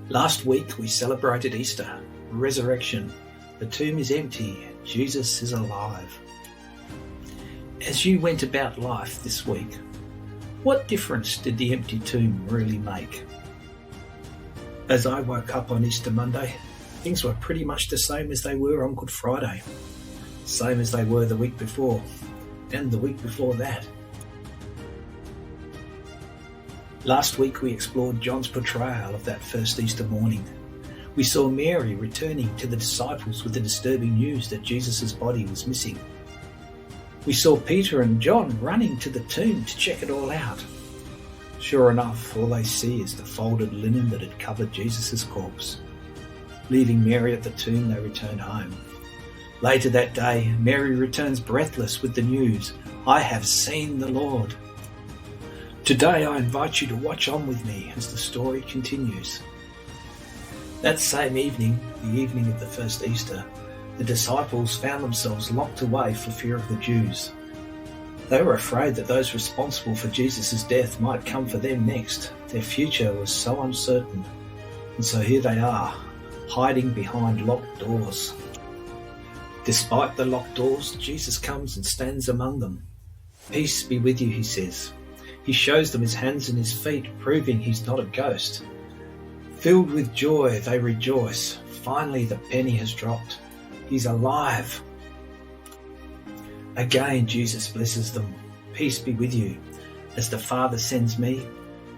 Last week we celebrated Easter, resurrection. The tomb is empty, Jesus is alive. As you went about life this week, what difference did the empty tomb really make? As I woke up on Easter Monday, things were pretty much the same as they were on Good Friday, same as they were the week before, and the week before that. Last week we explored John's portrayal of that first Easter morning. We saw Mary returning to the disciples with the disturbing news that Jesus' body was missing. We saw Peter and John running to the tomb to check it all out. Sure enough, all they see is the folded linen that had covered Jesus' corpse. Leaving Mary at the tomb, they return home. Later that day, Mary returns breathless with the news, "I have seen the Lord." Today I invite you to watch on with me as the story continues. That same evening, the evening of the first Easter, the disciples found themselves locked away for fear of the Jews. They were afraid that those responsible for Jesus' death might come for them next. Their future was so uncertain. And so here they are, hiding behind locked doors. Despite the locked doors, Jesus comes and stands among them. "Peace be with you," he says. He shows them his hands and his feet, proving he's not a ghost. Filled with joy, they rejoice. Finally, the penny has dropped. He's alive. Again, Jesus blesses them. "Peace be with you. As the Father sends me,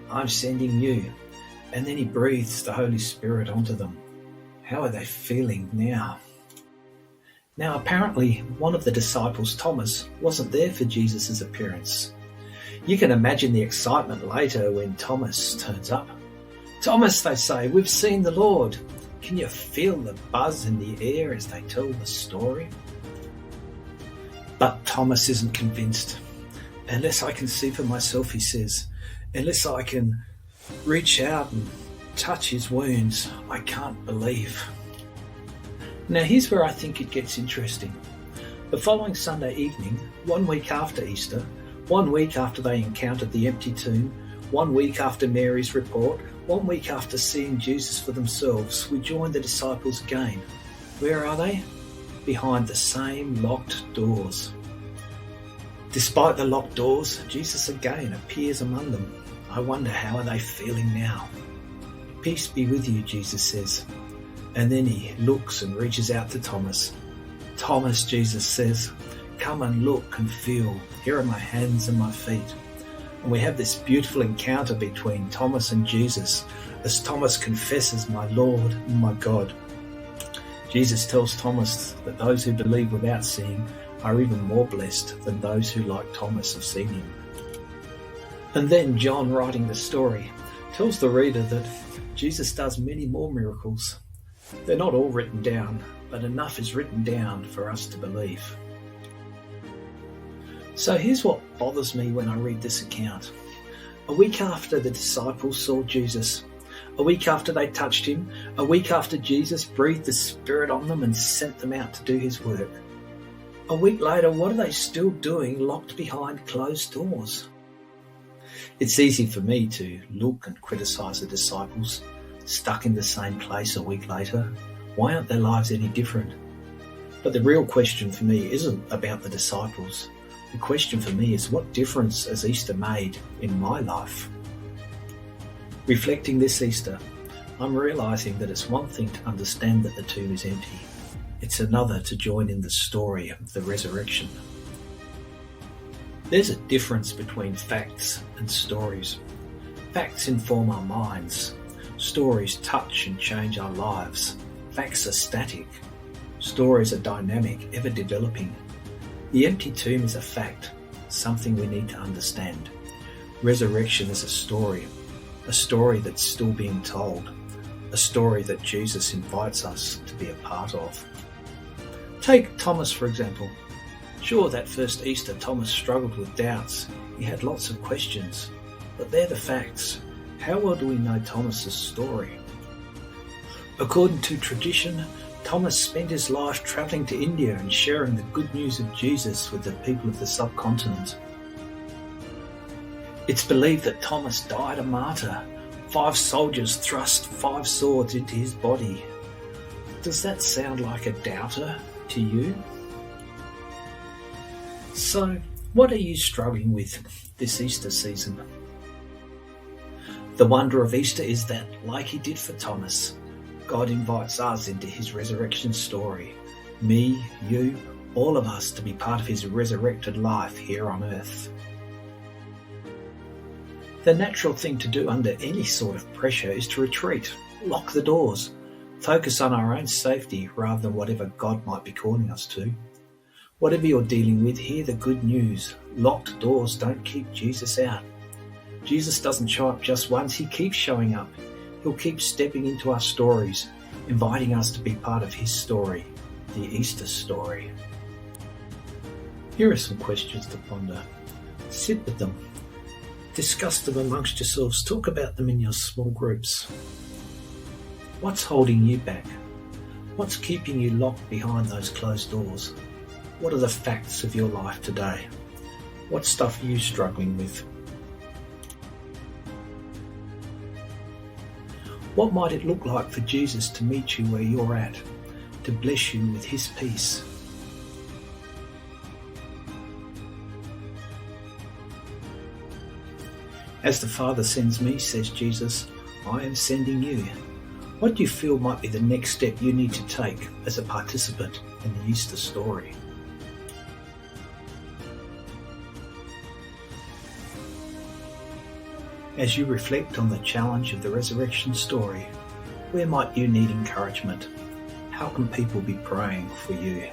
I'm sending you." And then he breathes the Holy Spirit onto them. How are they feeling now? Now, apparently, one of the disciples, Thomas, wasn't there for Jesus' appearance. You can imagine the excitement later when Thomas turns up. "Thomas," they say, "we've seen the Lord." Can you feel the buzz in the air as they tell the story? But Thomas isn't convinced. "Unless I can see for myself," he says, "unless I can reach out and touch his wounds, I can't believe." Now here's where I think it gets interesting. The following Sunday evening, 1 week after Easter, 1 week after they encountered the empty tomb, 1 week after Mary's report, 1 week after seeing Jesus for themselves, we join the disciples again. Where are they? Behind the same locked doors. Despite the locked doors, Jesus again appears among them. I wonder, how are they feeling now? "Peace be with you," Jesus says. And then he looks and reaches out to Thomas. "Thomas," Jesus says, "come and look and feel. Here are my hands and my feet." And we have this beautiful encounter between Thomas and Jesus as Thomas confesses, "My Lord and my God." Jesus tells Thomas that those who believe without seeing are even more blessed than those who, like Thomas, have seen him. And then John, writing the story, tells the reader that Jesus does many more miracles. They're not all written down, but enough is written down for us to believe. So here's what bothers me when I read this account. A week after the disciples saw Jesus, a week after they touched him, a week after Jesus breathed the Spirit on them and sent them out to do his work, a week later, what are they still doing locked behind closed doors? It's easy for me to look and criticise the disciples, stuck in the same place a week later. Why aren't their lives any different? But the real question for me isn't about the disciples. The question for me is, what difference has Easter made in my life? Reflecting this Easter, I'm realising that it's one thing to understand that the tomb is empty. It's another to join in the story of the resurrection. There's a difference between facts and stories. Facts inform our minds. Stories touch and change our lives. Facts are static. Stories are dynamic, ever developing. The empty tomb is a fact, something we need to understand. Resurrection is a story that's still being told, a story that Jesus invites us to be a part of. Take Thomas, for example. Sure, that first Easter, Thomas struggled with doubts. He had lots of questions, but they're the facts. How well do we know Thomas's story? According to tradition, Thomas spent his life travelling to India and sharing the good news of Jesus with the people of the subcontinent. It's believed that Thomas died a martyr, 5 soldiers thrust 5 swords into his body. Does that sound like a doubter to you? So, what are you struggling with this Easter season? The wonder of Easter is that, like he did for Thomas, God invites us into his resurrection story. Me, you, all of us to be part of his resurrected life here on earth. The natural thing to do under any sort of pressure is to retreat, lock the doors, focus on our own safety rather than whatever God might be calling us to. Whatever you're dealing with, hear the good news. Locked doors don't keep Jesus out. Jesus doesn't show up just once, he keeps showing up. He'll keep stepping into our stories, inviting us to be part of his story, the Easter story. Here are some questions to ponder. Sit with them. Discuss them amongst yourselves. Talk about them in your small groups. What's holding you back? What's keeping you locked behind those closed doors? What are the facts of your life today? What stuff are you struggling with? What might it look like for Jesus to meet you where you're at, to bless you with his peace? As the Father sends me, says Jesus, I am sending you. What do you feel might be the next step you need to take as a participant in the Easter story? As you reflect on the challenge of the resurrection story, where might you need encouragement? How can people be praying for you?